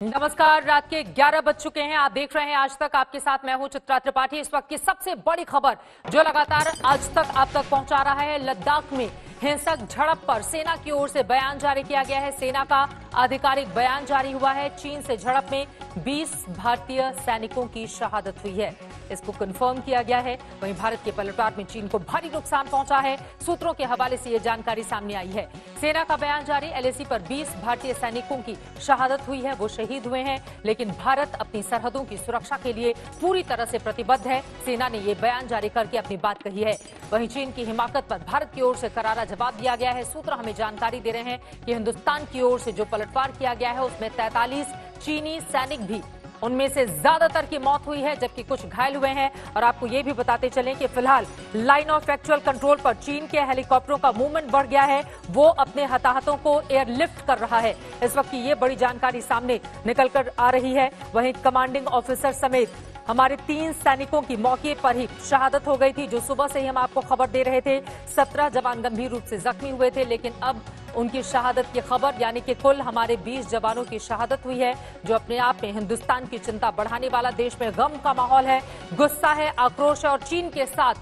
नमस्कार। रात के 11 बज चुके हैं। आप देख रहे हैं आज तक। आपके साथ मैं हूं चित्रा त्रिपाठी। इस वक्त की सबसे बड़ी खबर जो लगातार आज तक आप तक पहुंचा रहा है, लद्दाख में हिंसक झड़प पर सेना की ओर से बयान जारी किया गया है। सेना का आधिकारिक बयान जारी हुआ है। चीन से झड़प में 20 भारतीय सैनिकों की शहादत हुई है, इसको कंफर्म किया गया है। वहीं भारत के पलटवार में चीन को भारी नुकसान पहुंचा है। सूत्रों के हवाले से यह जानकारी सामने आई है। सेना का बयान जारी। एलएसी पर 20 भारतीय सैनिकों की शहादत हुई है, वो शहीद हुए हैं, लेकिन भारत अपनी सरहदों की सुरक्षा के लिए पूरी तरह से प्रतिबद्ध है। सेना ने यह बयान जारी करके अपनी बात कही है। वहीं चीन की हिमाकत पर भारत की ओर से करारा जवाब दिया गया है। सूत्र हमें जानकारी दे रहे हैं कि हिंदुस्तान की ओर से जो पलटवार किया गया है उसमें 43 चीनी सैनिक भी, उनमें से ज्यादातर की मौत हुई है, जबकि कुछ घायल हुए हैं। और आपको यह भी बताते चलें कि फिलहाल लाइन ऑफ एक्चुअल कंट्रोल पर चीन के हेलीकॉप्टरों का मूवमेंट बढ़ गया है। वो अपने हताहतों को एयरलिफ्ट कर रहा है। इस वक्त की ये बड़ी जानकारी सामने निकल कर आ रही है। वहीं कमांडिंग ऑफिसर समेत हमारे 3 सैनिकों की मौके पर ही शहादत हो गई थी। जो सुबह से ही हम आपको खबर दे रहे थे, 17 जवान गंभीर रूप से जख्मी हुए थे, लेकिन अब उनकी शहादत की खबर, यानी कि कुल हमारे 20 जवानों की शहादत हुई है, जो अपने आप में हिंदुस्तान की चिंता बढ़ाने वाला। देश में गम का माहौल है, गुस्सा है, आक्रोश है और चीन के साथ,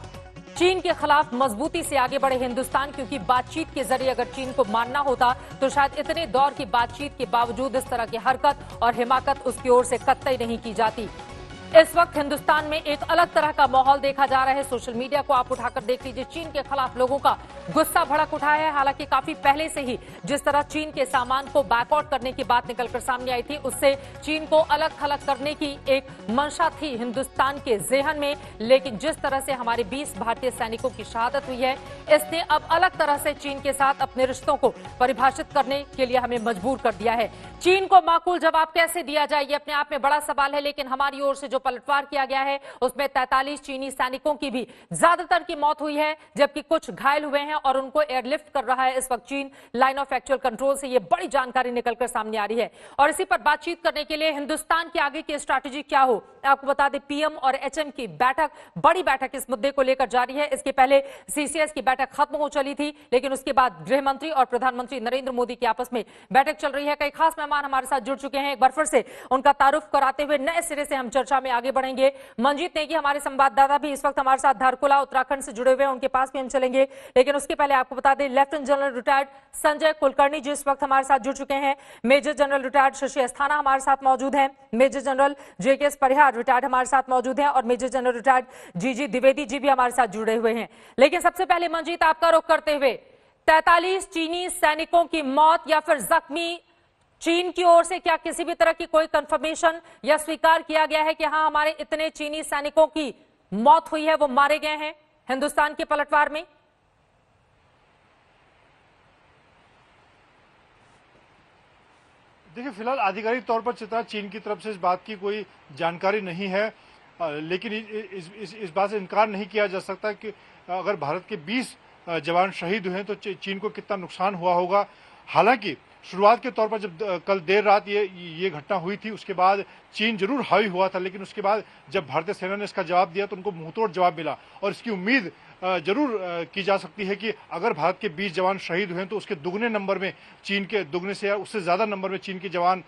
चीन के खिलाफ मजबूती से आगे बढ़े हिंदुस्तान, क्योंकि बातचीत के जरिए अगर चीन को मानना होता तो शायद इतने दौर की बातचीत के बावजूद इस तरह की हरकत और हिमाकत उसकी ओर से कतई नहीं की जाती। इस वक्त हिंदुस्तान में एक अलग तरह का माहौल देखा जा रहा है। सोशल मीडिया को आप उठाकर देख लीजिए, चीन के खिलाफ लोगों का गुस्सा भड़क उठा है। हालांकि काफी पहले से ही जिस तरह चीन के सामान को बैकआउट करने की बात निकलकर सामने आई थी, उससे चीन को अलग थलग करने की एक मंशा थी हिंदुस्तान के जेहन में। लेकिन जिस तरह से हमारे 20 भारतीय सैनिकों की शहादत हुई है, इसने अब अलग तरह से चीन के साथ अपने रिश्तों को परिभाषित करने के लिए हमें मजबूर कर दिया है। चीन को माकूल जवाब कैसे दिया जाए, ये अपने आप में बड़ा सवाल है। लेकिन हमारी ओर से जो पलटवार किया गया है उसमें 43 चीनी सैनिकों की भी ज्यादातर की मौत हुई है, जबकि कुछ घायल हुए हैं और उनको एयरलिफ्ट कर रहा है इस वक्त चीन। लाइन ऑफ एक्चुअल कंट्रोल से ये बड़ी जानकारी निकलकर सामने आ रही है। और इसी पर बातचीत करने के लिए हिंदुस्तान की आगे की स्ट्रैटेजी क्या हो, आपको बता दें, पीएम और एचएम की बैठक, बड़ी बैठक इस मुद्दे को लेकर जारी है। इसके पहले सीसीएस की बैठक खत्म हो चली थी, लेकिन उसके बाद गृह मंत्री और प्रधानमंत्री नरेंद्र मोदी की आपस में बैठक चल रही है। कई खास मेहमान हमारे साथ जुड़ चुके हैं। एक बार फिर से उनका तारुफ कराते हुए नए सिरे से हम चर्चा में आगे बढ़ेंगे। मंजीत नेगी हमारे संवाददाता भी इस वक्त हमारे साथ धारकुला उत्तराखंड से जुड़े हुए हैं, उनके पास भी हम चलेंगे। लेकिन उसके पहले आपको बता दें, lieutenant general retired Sanjay Kulkarni ji इस वक्त हमारे साथ जुड़ चुके हैं। Major general retired Shashi Asthana हमारे साथ मौजूद हैं। Major general JKS Parihar retired हमारे साथ मौजूद हैं और मेजर जनरल रिटायर्ड जीजी द्विवेदी जी भी हमारे साथ जुड़े हुए हैं। लेकिन सबसे पहले मंजीत, आपका रुख करते हुए, 43 चीनी सैनिकों की मौत या फिर जख्मी, चीन की ओर से क्या किसी भी तरह की कोई कंफर्मेशन या स्वीकार किया गया है कि हां हमारे इतने चीनी सैनिकों की मौत हुई है, वो मारे गए हैं हिंदुस्तान के पलटवार में? देखिए, फिलहाल आधिकारिक तौर पर चित्रा चीन की तरफ से इस बात की कोई जानकारी नहीं है। लेकिन इस बात से इनकार नहीं किया जा सकता कि अगर भारत के 20 जवान शहीद हुए हैं तो चीन को कितना नुकसान हुआ होगा। हालांकि शुरुआत के तौर पर जब कल देर रात ये घटना हुई थी, उसके बाद चीन जरूर हावी हुआ था, लेकिन उसके बाद जब भारतीय सेना ने इसका जवाब दिया तो उनको मुंहतोड़ जवाब मिला। और इसकी उम्मीद जरूर की जा सकती है कि अगर भारत के 20 जवान शहीद हुए तो उसके दुगने नंबर में, चीन के दुगने से या उससे ज्यादा नंबर में चीन के जवान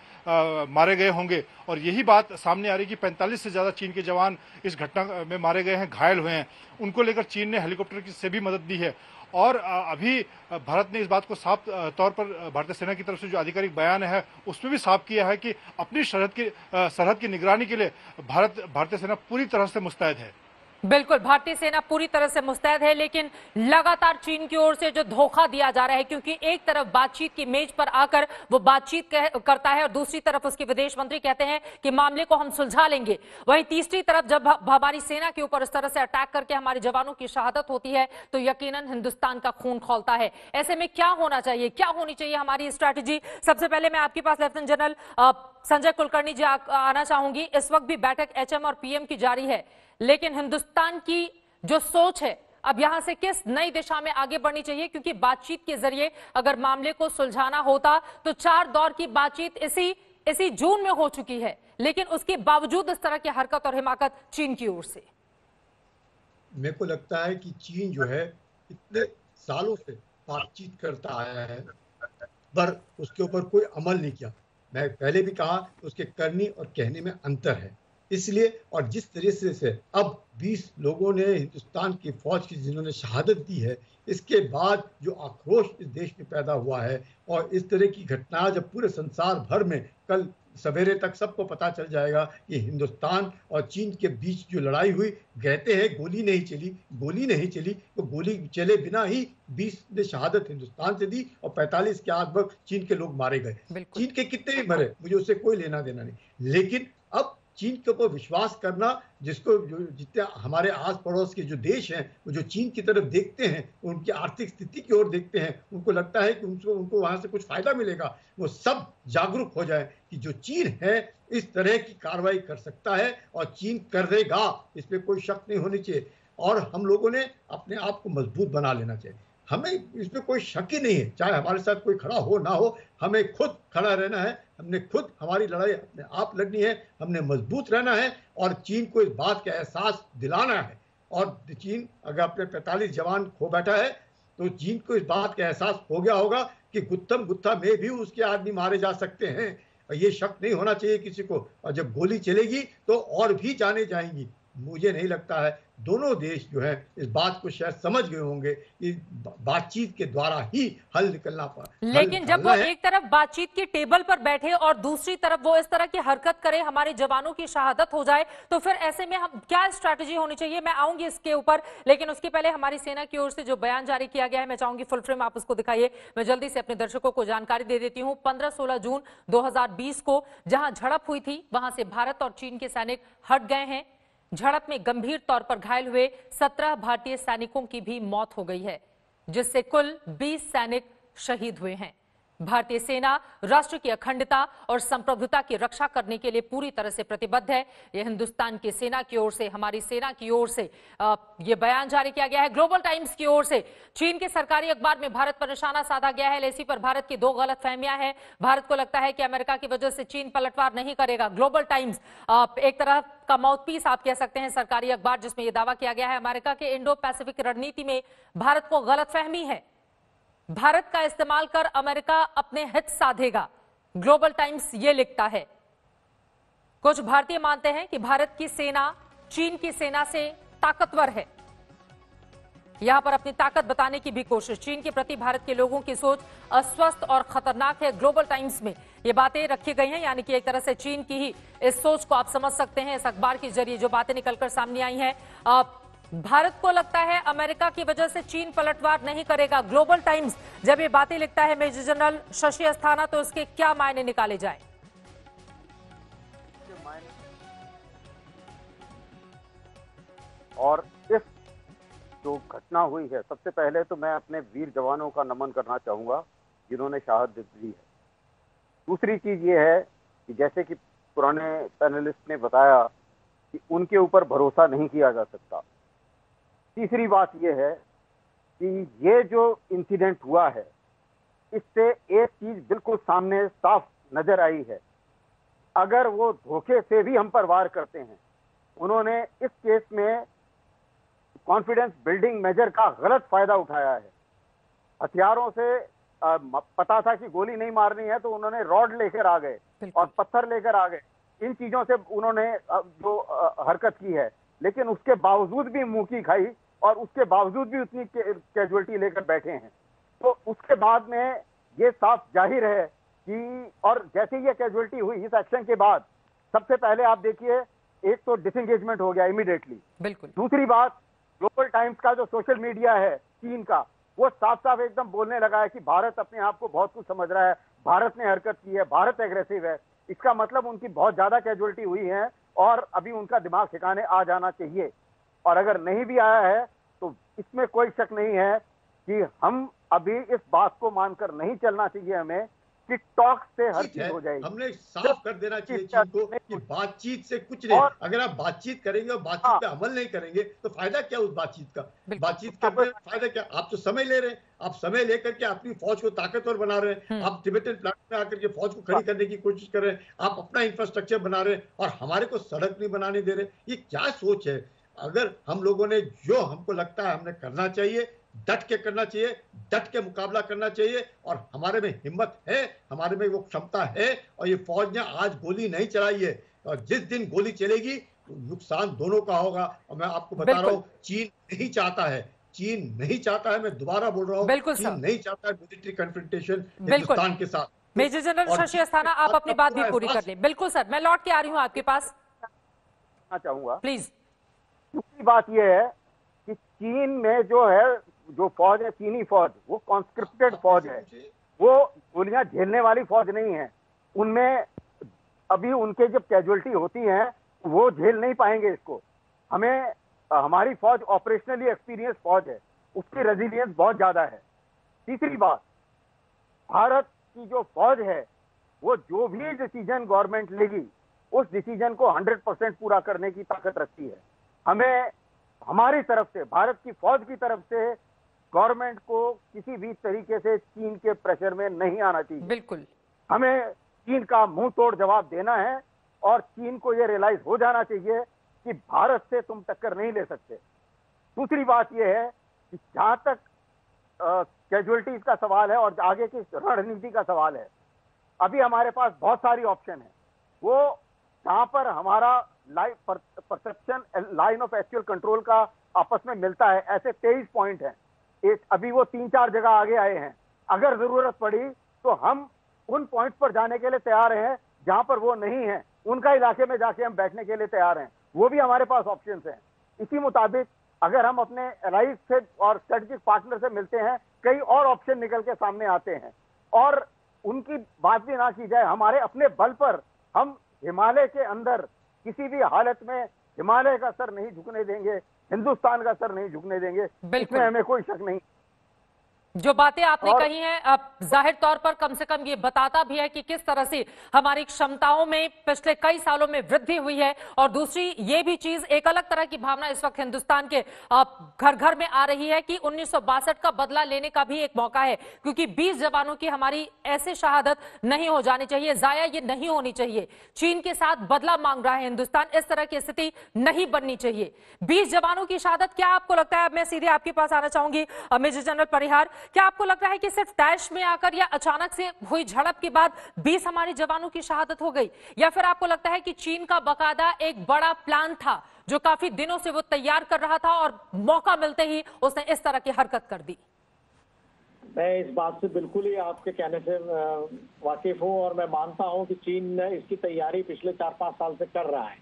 मारे गए होंगे। और यही बात सामने आ रही है कि 45 से ज्यादा चीन के जवान इस घटना में मारे गए हैं, घायल हुए हैं। उनको लेकर चीन ने हेलीकॉप्टर से भी मदद दी है। और अभी भारत ने इस बात को साफ तौर पर, भारतीय सेना की तरफ से जो आधिकारिक बयान है उसमें भी साफ किया है कि अपनी सरहद की निगरानी के लिए भारतीय सेना पूरी तरह से मुस्तैद है। बिल्कुल, भारतीय सेना पूरी तरह से मुस्तैद है। लेकिन लगातार चीन की ओर से जो धोखा दिया जा रहा है, क्योंकि एक तरफ बातचीत की मेज पर आकर वो बातचीत करता है और दूसरी तरफ उसके विदेश मंत्री कहते हैं कि मामले को हम सुलझा लेंगे। वहीं तीसरी तरफ जब हमारी सेना के ऊपर इस तरह से अटैक करके हमारे जवानों की शहादत होती है तो यकीनन हिंदुस्तान का खून खौलता है। ऐसे में क्या होना चाहिए, क्या होनी चाहिए हमारी स्ट्रैटेजी? सबसे पहले मैं आपके पास लेफ्टिनेंट जनरल संजय कुलकर्णी जी आना चाहूंगी। इस वक्त भी बैठक एचएम और पीएम की जारी है, लेकिन हिंदुस्तान की जो सोच है अब यहां से किस नई दिशा में आगे बढ़नी चाहिए? क्योंकि बातचीत के जरिए अगर मामले को सुलझाना होता तो 4 दौर की बातचीत इसी जून में हो चुकी है, लेकिन उसके बावजूद इस तरह की हरकत और हिमाकत चीन की ओर से। मेरे को लगता है कि चीन जो है इतने सालों से बातचीत करता आया है, पर उसके ऊपर कोई अमल नहीं किया। मैं पहले भी कहा, उसके करनी और कहने में अंतर है। इसलिए और जिस तरीके से अब 20 लोगों ने हिंदुस्तान की फौज की जिन्होंने शहादत दी है, इसके बाद जो आक्रोश इस देश में पैदा हुआ है और इस तरह की घटनाएं जब पूरे संसार भर में कल सवेरे तक सबको पता चल जाएगा कि हिंदुस्तान और चीन के बीच जो लड़ाई हुई, कहते हैं गोली नहीं चली तो गोली चले बिना ही 20 ने शहादत हिंदुस्तान से दी और 45 के आसपास चीन के लोग मारे गए। चीन के कितने भी मरे, मुझे उससे कोई लेना देना नहीं, लेकिन अब चीन के ऊपर विश्वास करना, जिसको जो जितने हमारे आस पड़ोस के जो देश हैं वो जो चीन की तरफ देखते हैं, उनकी आर्थिक स्थिति की ओर देखते हैं, उनको लगता है कि उनको वहां से कुछ फायदा मिलेगा, वो सब जागरूक हो जाए कि जो चीन है इस तरह की कार्रवाई कर सकता है और चीन करेगा, इसमें कोई शक नहीं होनी चाहिए। और हम लोगों ने अपने आप को मजबूत बना लेना चाहिए, हमें इसमें कोई शक ही नहीं है, चाहे हमारे साथ कोई खड़ा हो ना हो, हमें खुद खड़ा रहना है, हमने खुद हमारी लड़ाई अपने आप लड़नी है, हमने मजबूत रहना है और चीन को इस बात का एहसास दिलाना है। और चीन अगर अपने 45 जवान खो बैठा है तो चीन को इस बात का एहसास हो गया होगा कि गुत्थम गुत्था में भी उसके आदमी मारे जा सकते हैं, और ये शक नहीं होना चाहिए किसी को। और जब गोली चलेगी तो और भी जाने जाएंगी। मुझे नहीं लगता है, दोनों देश जो है इस बात को शायद समझ गए होंगे कि बातचीत के द्वारा ही हल निकलना पड़ा। लेकिन जब वो एक तरफ बातचीत की टेबल पर बैठे और दूसरी तरफ वो इस तरह की हरकत करे, हमारे जवानों की शहादत हो जाए, तो फिर ऐसे में हम क्या स्ट्रैटेजी होनी चाहिए, मैं आऊंगी इसके ऊपर। लेकिन उसके पहले हमारी सेना की ओर से जो बयान जारी किया गया है, मैं चाहूंगी फुल फ्रेम आप उसको दिखाइए। मैं जल्दी से अपने दर्शकों को जानकारी दे देती हूँ। 15-16 जून 2020 को जहां झड़प हुई थी, वहां से भारत और चीन के सैनिक हट गए हैं। झड़प में गंभीर तौर पर घायल हुए 17 भारतीय सैनिकों की भी मौत हो गई है, जिससे कुल 20 सैनिक शहीद हुए हैं। भारतीय सेना राष्ट्र की अखंडता और संप्रभुता की रक्षा करने के लिए पूरी तरह से प्रतिबद्ध है। यह हिंदुस्तान की सेना की ओर से, हमारी सेना की ओर से यह बयान जारी किया गया है। ग्लोबल टाइम्स की ओर से चीन के सरकारी अखबार में भारत पर निशाना साधा गया है। एलएसी पर भारत की 2 गलतफहमियां हैं। भारत को लगता है कि अमेरिका की वजह से चीन पलटवार नहीं करेगा। ग्लोबल टाइम्स एक तरह का माउथपीस आप कह सकते हैं, सरकारी अखबार, जिसमें यह दावा किया गया है अमेरिका के इंडो पैसिफिक रणनीति में भारत को गलतफहमी है। भारत का इस्तेमाल कर अमेरिका अपने हित साधेगा, ग्लोबल टाइम्स ये लिखता है। कुछ भारतीय मानते हैं कि भारत की सेना चीन की सेना से ताकतवर है। यहां पर अपनी ताकत बताने की भी कोशिश। चीन के प्रति भारत के लोगों की सोच अस्वस्थ और खतरनाक है। ग्लोबल टाइम्स में ये बातें रखी गई हैं, यानी कि एक तरह से चीन की ही इस सोच को आप समझ सकते हैं। इस अखबार के जरिए जो बातें निकलकर सामने आई हैं, भारत को लगता है अमेरिका की वजह से चीन पलटवार नहीं करेगा। ग्लोबल टाइम्स जब ये बातें लिखता है मेजर जनरल शशि अस्थाना, तो इसके क्या मायने निकाले जाए? और इस जो घटना हुई है, सबसे पहले तो मैं अपने वीर जवानों का नमन करना चाहूंगा जिन्होंने शहादत दी है। दूसरी चीज ये है कि जैसे कि पुराने पैनलिस्ट ने बताया कि उनके ऊपर भरोसा नहीं किया जा सकता। तीसरी बात यह है कि ये जो इंसिडेंट हुआ है, इससे एक चीज बिल्कुल सामने साफ नजर आई है, अगर वो धोखे से भी हम पर वार करते हैं, उन्होंने इस केस में कॉन्फिडेंस बिल्डिंग मेजर का गलत फायदा उठाया है। हथियारों से पता था कि गोली नहीं मारनी है, तो उन्होंने रॉड लेकर आ गए और पत्थर लेकर आ गए। इन चीजों से उन्होंने जो हरकत की है, लेकिन उसके बावजूद भी मुंह की खाई और उसके बावजूद भी उतनी कैजुअलिटी लेकर बैठे हैं। तो उसके बाद में ये साफ जाहिर है कि, और जैसे ये कैजुअलिटी हुई इस एक्शन के बाद, सबसे पहले आप देखिए, एक तो डिसएंगेजमेंट हो गया इमीडिएटली। बिल्कुल। दूसरी बात, ग्लोबल टाइम्स का जो सोशल मीडिया है चीन का, वो साफ साफ एकदम बोलने लगा है कि भारत अपने आप को बहुत कुछ समझ रहा है, भारत ने हरकत की है, भारत एग्रेसिव है। इसका मतलब उनकी बहुत ज्यादा कैजुअलिटी हुई है और अभी उनका दिमाग ठिकाने आ जाना चाहिए। और अगर नहीं भी आया है तो इसमें कोई शक नहीं है कि हम अभी इस बात को मानकर नहीं चलना चाहिए हमें कि टॉक से हर चीज हो जाएगी। हमने साफ कर देना चाहिए चीन को कि बातचीत से कुछ नहीं। अगर आप बातचीत करेंगे और बातचीत पे अमल नहीं करेंगे तो फायदा क्या उस बातचीत का? बातचीत करने में फायदा क्या? आप तो समय ले रहे हैं, आप समय लेकर के अपनी फौज को ताकतवर बना रहे हैं, आप टिबेटन प्लाटून में आकर के फौज को खड़ी करने की कोशिश कर रहे हैं, आप अपना इंफ्रास्ट्रक्चर बना रहे हैं और हमारे को सड़क नहीं बनाने दे रहे। ये क्या सोच है? अगर हम लोगों ने जो हमको लगता है हमने करना चाहिए, डट के करना चाहिए, डट के मुकाबला करना चाहिए। और हमारे में हिम्मत है, हमारे में वो क्षमता है। और ये फौज ने आज गोली नहीं चलाई है, और जिस दिन गोली चलेगी नुकसान दोनों का होगा। और मैं आपको बता रहा हूँ, चीन नहीं चाहता है, चीन नहीं चाहता है, मैं दोबारा बोल रहा हूँ, चीन नहीं चाहता है मिलिट्री कन्फ्रंटेशन हिंदुस्तान के साथ। मेजर जनरल शशि अस्थाना, आप अपनी बात भी पूरी कर लें। बिल्कुल सर, मैं लौट के आ रही हूँ आपके पास, चाहूंगा प्लीज। दूसरी बात यह है कि चीन में जो है, जो फौज है, चीनी फौज, वो कॉन्स्क्रिप्टेड फौज है, वो गोलियां झेलने वाली फौज नहीं है। उनमें अभी उनके जब कैजुअलिटी होती है वो झेल नहीं पाएंगे इसको। हमें हमारी फौज ऑपरेशनली एक्सपीरियंस फौज है, उसकी रेजिलियंस बहुत ज्यादा है। तीसरी बात, भारत की जो फौज है वो जो भी डिसीजन गवर्नमेंट लेगी उस डिसीजन को 100% पूरा करने की ताकत रखती है। हमें हमारी तरफ से, भारत की फौज की तरफ से गवर्नमेंट को किसी भी तरीके से चीन के प्रेशर में नहीं आना चाहिए। बिल्कुल, हमें चीन का मुंह तोड़ जवाब देना है और चीन को यह रियलाइज हो जाना चाहिए कि भारत से तुम टक्कर नहीं ले सकते। दूसरी बात यह है कि जहां तक कैजुअलिटीज का सवाल है और आगे की रणनीति का सवाल है, अभी हमारे पास बहुत सारी ऑप्शन है। वो जहां पर हमारा perception line of actual control का आपस में मिलता है, ऐसे 23 पॉइंट हैं। अभी वो 3-4 जगह आगे आए हैं। अगर जरूरत पड़ी तो हम उन पॉइंट पर जाने के लिए तैयार हैं जहां पर वो नहीं है, उनका इलाके में जाके हम बैठने के लिए तैयार हैं। वो भी हमारे पास ऑप्शंस हैं। इसी मुताबिक अगर हम अपने एलाइज से और स्ट्रेटेजिक पार्टनर से मिलते हैं, कई और ऑप्शन निकल के सामने आते हैं और उनकी बात भी ना की जाए, हमारे अपने बल पर हम हिमालय के अंदर किसी भी हालत में हिमालय का सर नहीं झुकने देंगे, हिंदुस्तान का सर नहीं झुकने देंगे, इसमें हमें कोई शक नहीं। जो बातें आपने कही हैं, अब जाहिर तौर पर कम से कम ये बताता भी है कि किस तरह से हमारी क्षमताओं में पिछले कई सालों में वृद्धि हुई है। और दूसरी ये भी चीज, एक अलग तरह की भावना इस वक्त हिंदुस्तान के घर घर में आ रही है कि 1962 का बदला लेने का भी एक मौका है, क्योंकि 20 जवानों की हमारी ऐसे शहादत नहीं हो जानी चाहिए, जाया ये नहीं होनी चाहिए। चीन के साथ बदला मांग रहा है हिंदुस्तान, इस तरह की स्थिति नहीं बननी चाहिए। 20 जवानों की शहादत, क्या आपको लगता है, अब मैं सीधे आपके पास आना चाहूंगी मेजर जनरल परिहार, क्या आपको लग रहा है कि सिर्फ तैश में आकर या अचानक से हुई झड़प के बाद 20 हमारे जवानों की शहादत हो गई, या फिर आपको लगता है कि चीन का बकायदा एक बड़ा प्लान था जो काफी दिनों से वो तैयार कर रहा था और मौका मिलते ही उसने इस तरह की हरकत कर दी? मैं इस बात से बिल्कुल ही आपके कहने से वाकिफ हूं और मैं मानता हूं कि चीन इसकी तैयारी पिछले 4-5 साल से कर रहा है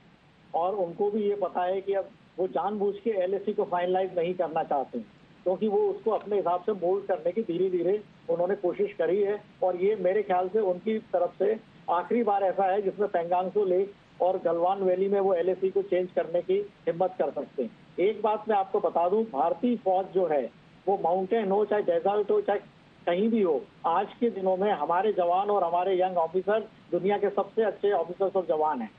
और उनको भी ये पता है कि अब वो जानबूझ के एलएसी को फाइनलाइज नहीं करना चाहते, क्योंकि वो उसको अपने हिसाब से मोल्ड करने की धीरे धीरे उन्होंने कोशिश करी है। और ये मेरे ख्याल से उनकी तरफ से आखिरी बार ऐसा है जिसमें पेंगांगसो लेक और गलवान वैली में वो एलएसी को चेंज करने की हिम्मत कर सकते हैं। एक बात मैं आपको बता दूं, भारतीय फौज जो है वो माउंटेन हो चाहे डेजर्ट हो चाहे कहीं भी हो, आज के दिनों में हमारे जवान और हमारे यंग ऑफिसर दुनिया के सबसे अच्छे ऑफिसर्स और जवान हैं,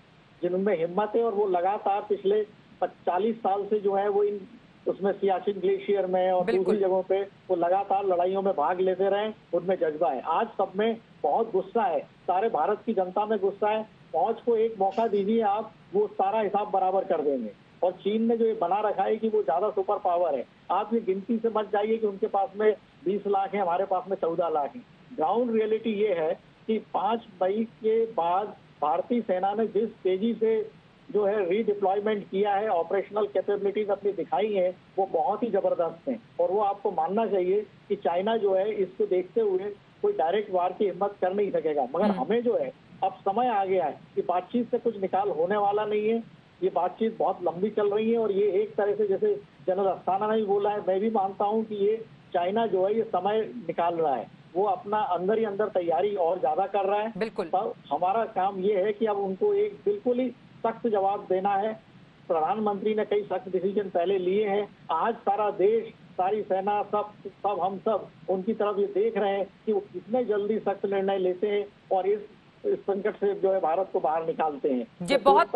जिनमें हिम्मत है। और वो लगातार पिछले 40 साल से जो है वो इन उसमें सियाचिन ग्लेशियर में और दूसरी जगहों पे वो लगातार लड़ाइयों में भाग लेते रहे, उनमें जज्बा है। आज सब में बहुत गुस्सा है, सारे भारत की जनता में गुस्सा है। फौज को एक मौका दीजिए आप, वो सारा हिसाब बराबर कर देंगे। और चीन ने जो ये बना रखा है कि वो ज्यादा सुपर पावर है, आप ये गिनती से मत जाइए कि उनके पास में 20 लाख है, हमारे पास में 14 लाख है। ग्राउंड रियलिटी ये है कि 5 मई के बाद भारतीय सेना ने जिस तेजी से जो है रीडिप्लॉयमेंट किया है, ऑपरेशनल कैपेबिलिटीज अपनी दिखाई है, वो बहुत ही जबरदस्त हैं। और वो आपको मानना चाहिए कि चाइना जो है इसको देखते हुए कोई डायरेक्ट वार की हिम्मत कर नहीं सकेगा। मगर हमें जो है अब समय आ गया है कि बातचीत से कुछ निकाल होने वाला नहीं है। ये बातचीत बहुत लंबी चल रही है और ये एक तरह से, जैसे जनरल अस्थाना ने भी बोला है, मैं भी मानता हूँ कि ये चाइना जो है ये समय निकाल रहा है, वो अपना अंदर ही अंदर तैयारी और ज्यादा कर रहा है। बिल्कुल। तो हमारा काम ये है कि अब उनको एक बिल्कुल ही सख्त जवाब देना है। प्रधानमंत्री ने कई सख्त डिसीजन पहले लिए हैं, आज सारा देश, सारी सेना, सब हम सब उनकी तरफ ये देख रहे हैं कि वो कितने जल्दी सख्त निर्णय लेते हैं और इस संकट से जो है भारत को बाहर निकालते हैं। ये बहुत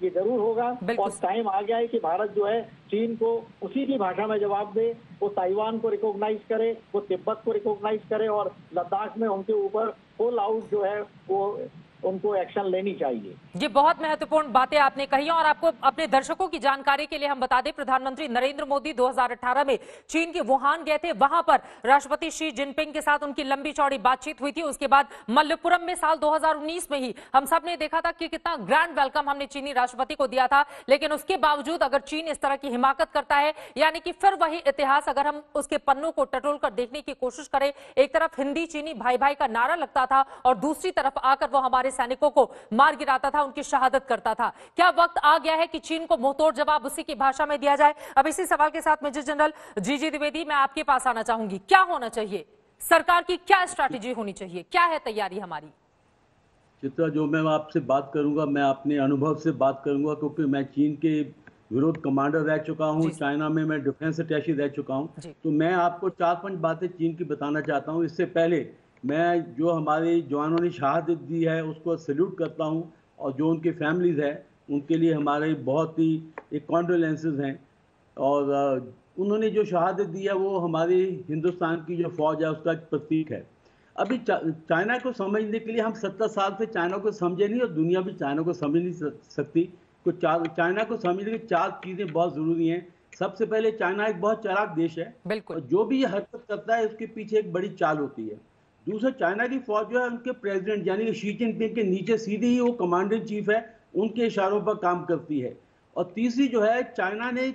ये जरूर होगा और टाइम आ गया है कि भारत जो है चीन को उसी की भाषा में जवाब दे, वो ताइवान को रिकॉग्नाइज करे, वो तिब्बत को रिकॉग्नाइज करे और लद्दाख में उनके ऊपर फुल आउट जो है वो उनको एक्शन लेनी चाहिए। ये बहुत महत्वपूर्ण बातें आपने कही और आपको अपने दर्शकों की जानकारी के लिए हम बता दें, प्रधानमंत्री नरेंद्र मोदी 2018 में चीन के वुहान गए थे। वहां पर राष्ट्रपति शी जिनपिंग के साथ उनकी लंबी चौड़ी बातचीत हुई थी। उसके बाद मल्लपुरम में साल 2019 में ही हम सब ने देखा था कि कितना ग्रैंड वेलकम हमने चीनी राष्ट्रपति को दिया था। लेकिन उसके बावजूद अगर चीन इस तरह की हिमाकत करता है, यानी कि फिर वही इतिहास अगर हम उसके पन्नों को टटोल कर देखने की कोशिश करें, एक तरफ हिंदी चीनी भाई भाई का नारा लगता था और दूसरी तरफ आकर वो हमारे सैनिकों को मार गिराता था, उनकी शहादत करता था। क्या वक्त आ गया है कि चीन को मुंहतोड़ जवाब उसी की भाषा में दिया जाए? अब इसी सवाल के साथ मेजर जनरल जीजी द्विवेदी, मैं आपके पास आना चाहूंगी। क्या होना चाहिए? सरकार की क्या स्ट्रैटेजी होनी चाहिए? क्या है तैयारी हमारी? चित्रा, जो मैं आपसे बात करूंगा, मैं अपने अनुभव से बात करूंगा, क्योंकि मैं चीन के विरोध कमांडर रह चुका हूं, चाइना में मैं डिफेंस अटैची रह चुका हूं। तो मैं आपको 4-5 बातें चीन की बताना चाहता हूं। इससे पहले मैं जो हमारे जवानों ने शहादत दी है उसको सैल्यूट करता हूं, और जो उनके फैमिलीज है उनके लिए हमारे बहुत ही एक कॉन्डोलेंसेस हैं। और उन्होंने जो शहादत दी है वो हमारी हिंदुस्तान की जो फौज है उसका एक प्रतीक है। अभी चाइना को समझने के लिए हम 70 साल से चाइना को समझे नहीं, और दुनिया भी चाइना को समझ नहीं सकती। चाइना को समझने की 4 चीज़ें बहुत ज़रूरी हैं। सबसे पहले, चाइना एक बहुत चालाक देश है, बिल्कुल। और जो भी ये हरकत करता है उसके पीछे एक बड़ी चाल होती है। दूसरा, चाइना की फौज जो है उनके प्रेसिडेंट यानी कि शी जिनपिंग के नीचे सीधे ही वो कमांडर इन चीफ है, उनके इशारों पर काम करती है। और तीसरी जो है, चाइना ने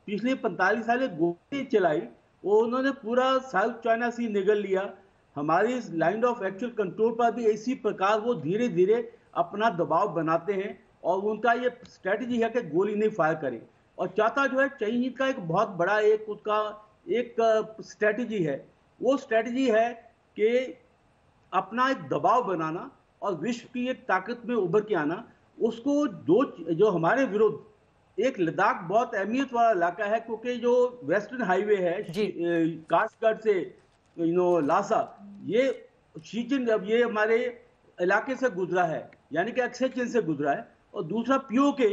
पिछले 45 साल गोली चलाई, वो उन्होंने पूरा साउथ चाइना सी निगल लिया। हमारी लाइन ऑफ एक्चुअल कंट्रोल पर भी इसी प्रकार वो धीरे धीरे अपना दबाव बनाते हैं, और उनका ये स्ट्रेटजी है कि गोली नहीं फायर करें। और चौथा जो है, चाइनीज का एक बहुत बड़ा एक स्ट्रेटजी है। वो स्ट्रेटजी है कि अपना एक दबाव बनाना और विश्व की एक ताकत में उभर के आना। उसको जो हमारे विरुद्ध, एक लद्दाख बहुत अहमियत वाला इलाका है, क्योंकि जो वेस्टर्न हाईवे है काशगढ़ से लासा, ये हमारे इलाके से गुजरा है, यानी कि अक्षय चिन से गुजरा है। और दूसरा, पीओके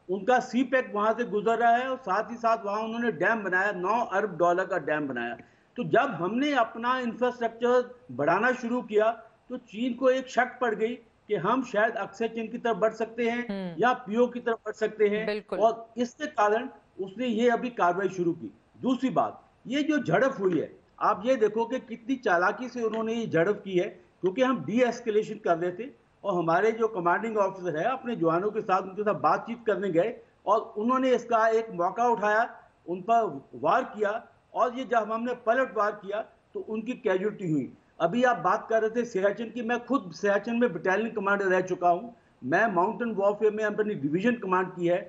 उनका सी पैक वहां से गुजर रहा है, और साथ ही साथ वहां उन्होंने डैम बनाया, $9 अरब का डैम बनाया। तो जब हमने अपना इंफ्रास्ट्रक्चर बढ़ाना शुरू किया तो चीन को एक शक पड़ गई कि हम शायद अक्षय चिन की तरफ बढ़ सकते हैं या पीओ की तरफ बढ़ सकते हैं, और इसके कारण उसने ये अभी कार्रवाई शुरू की। दूसरी बात, ये जो झड़प हुई है, आप ये देखो कि कितनी चालाकी से उन्होंने ये झड़प की है, क्योंकि हम डी एस्केलेशन कर रहे थे, और हमारे जो कमांडिंग ऑफिसर है अपने जवानों के साथ उनके साथ बातचीत करने गए, और उन्होंने इसका एक मौका उठाया, उन पर वार किया, और ये जब हमने पलट वार किया तो उनकी कैजुअल्टी हुई। अभी आप बात कर रहे थे सियाचिन की, मैं खुद सियाचिन में बटालियन कमांडर रह चुका हूं। मैं माउंटेन वॉरफेयर में अपनी डिवीजन कमांड की है।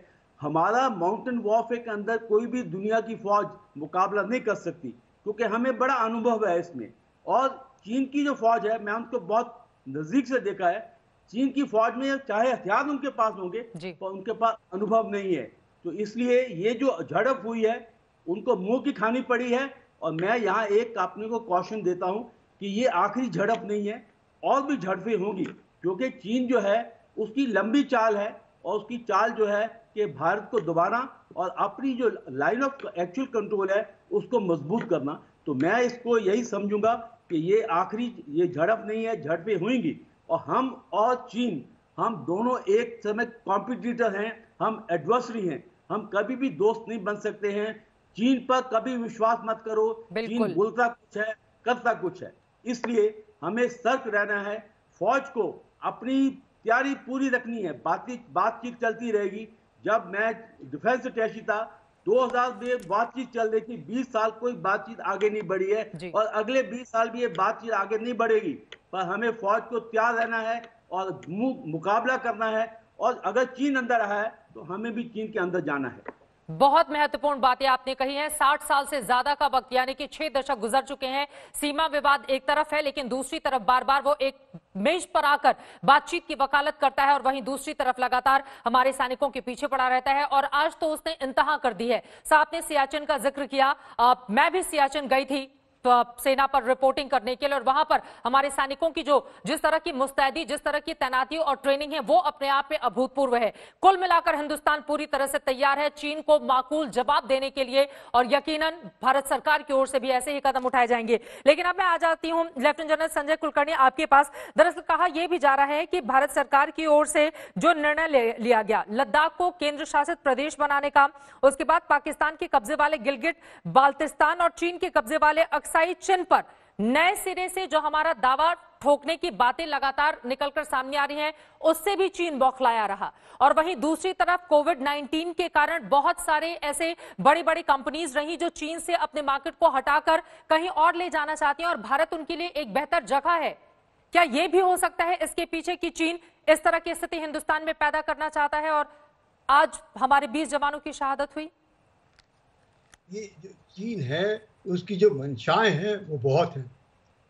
हमारा माउंटेन वॉरफेयर के अंदर कोई भी दुनिया की फौज मुकाबला नहीं कर सकती, क्योंकि हमें बड़ा अनुभव है इसमें। और चीन की जो फौज है, मैं उनको बहुत नजदीक से देखा है। चीन की फौज में चाहे हथियार उनके पास होंगे पर उनके पास अनुभव नहीं है। तो इसलिए ये जो झड़प हुई है उनको मुंह की खानी पड़ी है। और मैं यहाँ एक अपने को कॉशन देता हूँ कि ये आखिरी झड़प नहीं है, और भी झड़पें होंगी, क्योंकि चीन जो है उसकी लंबी चाल है, और उसकी चाल जो है कि भारत को दबाना और अपनी जो लाइन ऑफ एक्चुअल कंट्रोल है उसको मजबूत करना। तो मैं इसको यही समझूंगा कि ये आखिरी ये झड़प नहीं है, झड़पें होंगी। और हम और चीन, हम दोनों एक समय कॉम्पिटिटर हैं, हम एडवर्सरी हैं, हम कभी भी दोस्त नहीं बन सकते हैं। चीन पर कभी विश्वास मत करो, चीन बोलता कुछ है करता कुछ है, इसलिए हमें सतर्क रहना है। फौज को अपनी तैयारी पूरी रखनी है, बातचीत चलती रहेगी। जब मैं डिफेंस अटैची था 2000 में बातचीत चल रही थी, 20 साल कोई बातचीत आगे नहीं बढ़ी है, और अगले 20 साल भी ये बातचीत आगे नहीं बढ़ेगी। पर हमें फौज को तैयार रहना है और मुकाबला करना है, और अगर चीन अंदर आया है तो हमें भी चीन के अंदर जाना है। बहुत महत्वपूर्ण बातें आपने कही हैं। 60 साल से ज्यादा का वक्त यानी कि 6 दशक गुजर चुके हैं। सीमा विवाद एक तरफ है, लेकिन दूसरी तरफ बार बार वो एक मेज पर आकर बातचीत की वकालत करता है, और वहीं दूसरी तरफ लगातार हमारे सैनिकों के पीछे पड़ा रहता है। और आज तो उसने इंतहा कर दी है। साहब ने सियाचिन का जिक्र किया, मैं भी सियाचिन गई थी सेना पर रिपोर्टिंग करने के लिए, और वहां पर हमारे सैनिकों की जिस तरह की मुस्तैदी, जिस तरह की तैनाती और ट्रेनिंग है, वो अपने आप में अभूतपूर्व है। कुल मिलाकर हिंदुस्तान पूरी तरह से तैयार है चीन को माकूल जवाब देने के लिए, और यकीनन भारत सरकार की ओर से भी ऐसे ही कदम उठाए जाएंगे। लेकिन अब मैं आ जाती हूं लेफ्टिनेंट जनरल संजय कुलकर्णी आपके पास। दरअसल कहा यह भी जा रहा है कि भारत सरकार की ओर से जो निर्णय लिया गया लद्दाख को केंद्र शासित प्रदेश बनाने का, उसके बाद पाकिस्तान के कब्जे वाले गिलगिट बाल्टिस्तान और चीन के कब्जे वाले अक्साई चिन पर नए सिरे से जो हमारा दावा ठोकने की बातें लगातार निकलकर सामने आ रही हैं, उससे भी चीन बौखलाया रहा। और वहीं दूसरी तरफ कोविड-19 के कारण बहुत सारे ऐसे बड़ी बड़ी कंपनीज रही जो चीन से अपने मार्केट को हटाकर कहीं और ले जाना चाहती हैं, और भारत उनके लिए एक बेहतर जगह है। क्या यह भी हो सकता है इसके पीछे कि चीन इस तरह की स्थिति हिंदुस्तान में पैदा करना चाहता है, और आज हमारे 20 जवानों की शहादत हुई? ये जो चीन है उसकी जो मंशाएं हैं वो बहुत हैं।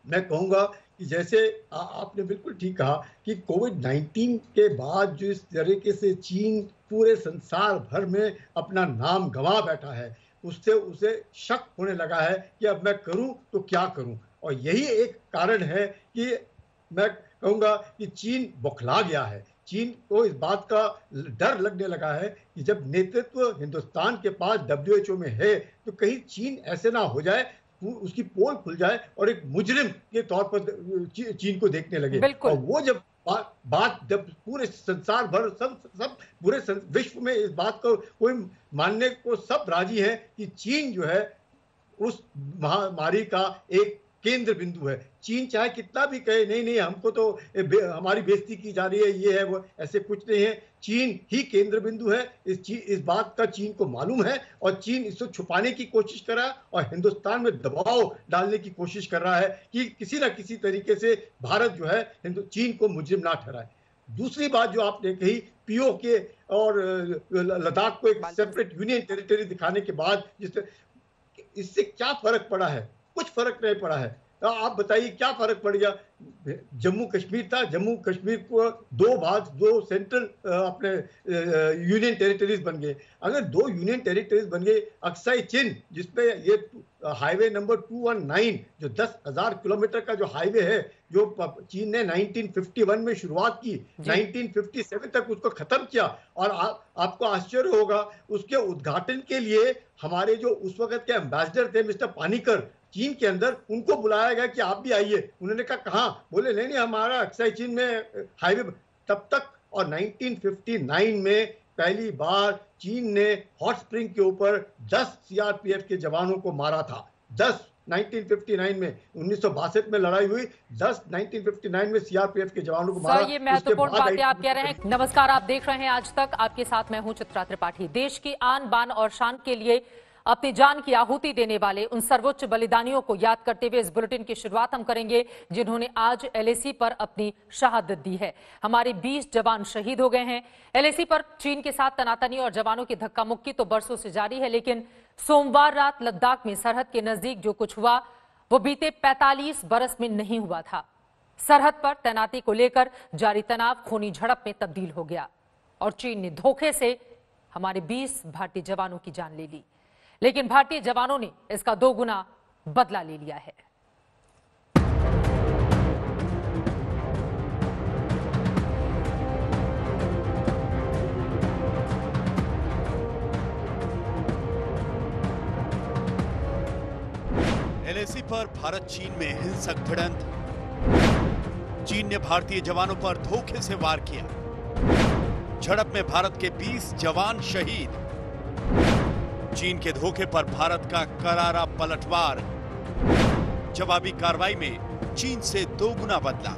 मैं कहूँगा कि जैसे आपने बिल्कुल ठीक कहा कि कोविड-19 के बाद जो इस तरीके से चीन पूरे संसार भर में अपना नाम गंवा बैठा है, उससे उसे शक होने लगा है कि अब मैं करूं तो क्या करूं। और यही एक कारण है कि मैं कहूँगा कि चीन बौखला गया है। चीन को इस बात का डर लगने लगा है कि जब नेतृत्व हिंदुस्तान के पास WHO में है तो कहीं चीन ऐसे ना हो जाए, उसकी पोल खुल जाए और एक मुजरिम के तौर पर चीन को देखने लगे। और वो जब बात जब पूरे संसार भर सब पूरे विश्व में इस बात को कोई मानने को सब राजी है कि चीन जो है उस महामारी का एक केंद्र बिंदु है। चीन चाहे कितना भी कहे नहीं नहीं हमको तो हमारी बेइज्जती की जा रही है, ये है वो, ऐसे कुछ नहीं है। चीन ही केंद्र बिंदु है। इस बात का चीन को मालूम है और चीन इसको छुपाने की कोशिश कर रहा है और हिंदुस्तान में दबाव डालने की कोशिश कर रहा है कि किसी ना किसी तरीके से भारत जो है चीन को मुजरिम ना ठहराए। दूसरी बात जो आपने कही POK और लद्दाख को एक सेपरेट यूनियन टेरिटरी दिखाने के बाद इससे क्या फर्क पड़ा है? कुछ फर्क नहीं पड़ा है। आप बताइए क्या फर्क पड़ गया? जम्मू कश्मीर था, जम्मू कश्मीर को दो सेंट्रल अपने यूनियन टेरिटरीज बन गए। अगर 2 यूनियन टेरिटरीज बन गए, अक्साई चिन जिसपे ये हाईवे नंबर 219 जो 10,000 किलोमीटर का जो हाईवे है जो चीन ने 1951 में शुरुआत की, 1957 तक उसको खत्म किया। और आपको आश्चर्य होगा उसके उद्घाटन के लिए हमारे जो उस वक्त के एम्बेसडर थे मिस्टर पानीकर चीन के अंदर, उनको बुलाया गया कि आप भी आइए। उन्होंने कहा कहाँ? बोले नहीं हमारा अक्साई चीन में हाईवे। तब तक और 1959 में पहली बार चीन ने हॉट स्प्रिंग के ऊपर 10 CRPF के जवानों को मारा था। 10 1959 में, 1962 में लड़ाई हुई, 1959 में CRPF के जवानों को मारा। ये महत्वपूर्ण बातें आप कह रहे हैं। नमस्कार, आप देख रहे हैं आज तक, आपके साथ मैं हूं चित्रा त्रिपाठी। देश की आन बान और शान के लिए अपनी जान की आहुति देने वाले उन सर्वोच्च बलिदानियों को याद करते हुए इस बुलेटिन की शुरुआत हम करेंगे जिन्होंने आज LAC पर अपनी शहादत दी है। हमारे 20 जवान शहीद हो गए हैं। LAC पर चीन के साथ तनातनी और जवानों की धक्का मुक्की तो बरसों से जारी है, लेकिन सोमवार रात लद्दाख में सरहद के नजदीक जो कुछ हुआ वो बीते 45 बरस में नहीं हुआ था। सरहद पर तैनाती को लेकर जारी तनाव खूनी झड़प में तब्दील हो गया और चीन ने धोखे से हमारे 20 भारतीय जवानों की जान ले ली। लेकिन भारतीय जवानों ने इसका 2 गुना बदला ले लिया है। LAC पर भारत चीन में हिंसक भिड़ंत। चीन ने भारतीय जवानों पर धोखे से वार किया। झड़प में भारत के 20 जवान शहीद। चीन के धोखे पर भारत का करारा पलटवार। जवाबी कार्रवाई में चीन से 2 गुना बदला।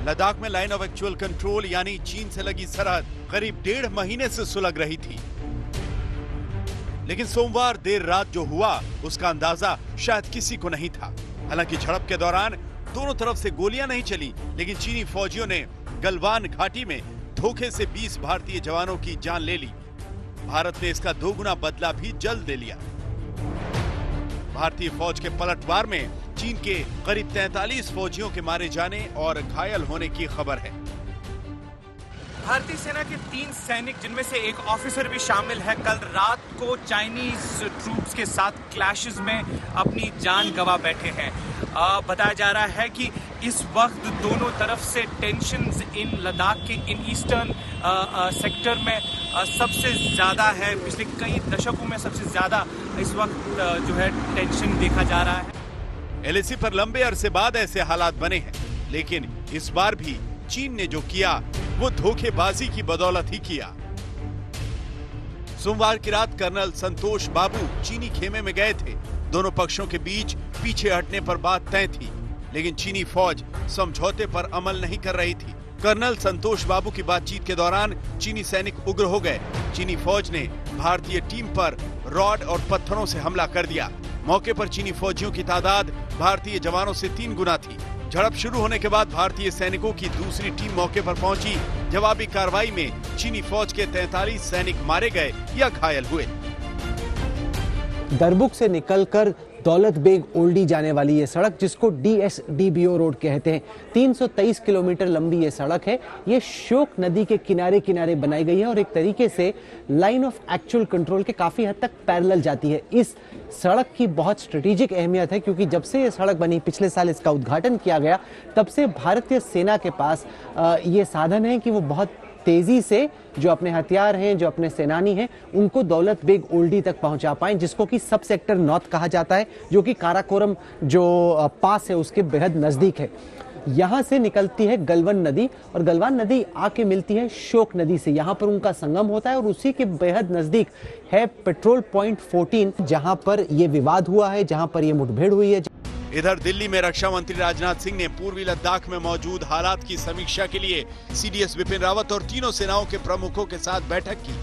लद्दाख में लाइन ऑफ एक्चुअल कंट्रोल यानी चीन से लगी सरहद करीब 1.5 महीने से सुलग रही थी, लेकिन सोमवार देर रात जो हुआ उसका अंदाजा शायद किसी को नहीं था। हालांकि झड़प के दौरान दोनों तरफ से गोलियां नहीं चली, लेकिन चीनी फौजियों ने गलवान घाटी में धोखे से 20 भारतीय जवानों की जान ले ली। भारत ने इसका 2 गुना बदला भी जल्द ले लिया। भारतीय फौज के पलटवार में चीन के करीब 43 फौजियों के मारे जाने और घायल होने की खबर है। भारतीय सेना के 3 सैनिक जिनमें से एक ऑफिसर भी शामिल है कल रात को चाइनीज ट्रूप्स के साथ क्लैशेस में अपनी जान गंवा बैठे हैं। बताया जा रहा है कि इस वक्त दोनों तरफ से टेंशन्स इन लद्दाख के इन ईस्टर्न सेक्टर में सबसे ज़्यादा है। पिछले कई दशकों में सबसे ज़्यादा इस वक्त जो है टेंशन देखा जा रहा है। एलएसी पर लंबे अरसे बाद ऐसे हालात बने हैं, लेकिन इस बार भी चीन ने जो किया वो धोखेबाजी की बदौलत ही किया। सोमवार की रात कर्नल संतोष बाबू चीनी खेमे में गए थे। दोनों पक्षों के बीच पीछे हटने पर बात तय थी, लेकिन चीनी फौज समझौते पर अमल नहीं कर रही थी। कर्नल संतोष बाबू की बातचीत के दौरान चीनी सैनिक उग्र हो गए। चीनी फौज ने भारतीय टीम पर रॉड और पत्थरों से हमला कर दिया। मौके पर चीनी फौजियों की तादाद भारतीय जवानों से 3 गुना थी। झड़प शुरू होने के बाद भारतीय सैनिकों की दूसरी टीम मौके पर पहुंची। जवाबी कार्रवाई में चीनी फौज के 43 सैनिक मारे गए या घायल हुए। दरबुक से निकलकर दौलत बेग ओल्डी जाने वाली ये सड़क, जिसको DSDBO रोड कहते हैं, 323 किलोमीटर लंबी ये सड़क है। ये श्योक नदी के किनारे किनारे बनाई गई है और एक तरीके से लाइन ऑफ एक्चुअल कंट्रोल के काफी हद तक पैरेलल जाती है। इस सड़क की बहुत स्ट्रेटेजिक अहमियत है, क्योंकि जब से ये सड़क बनी, पिछले साल इसका उद्घाटन किया गया, तब से भारतीय सेना के पास ये साधन है कि वो बहुत तेजी से जो अपने हथियार हैं, जो अपने सेनानी हैं, उनको दौलत बेग ओल्डी तक पहुंचा पाएं, जिसको कि सब सेक्टर नॉर्थ कहा जाता है, जो कि काराकोरम जो पास है उसके बेहद नजदीक है। यहाँ से निकलती है गलवान नदी और गलवान नदी आके मिलती है श्योक नदी से। यहाँ पर उनका संगम होता है और उसी के बेहद नजदीक है पेट्रोल पॉइंट 14, जहाँ पर यह विवाद हुआ है, जहाँ पर यह मुठभेड़ हुई है। इधर दिल्ली में रक्षा मंत्री राजनाथ सिंह ने पूर्वी लद्दाख में मौजूद हालात की समीक्षा के लिए CDS बिपिन रावत और तीनों सेनाओं के प्रमुखों के साथ बैठक की।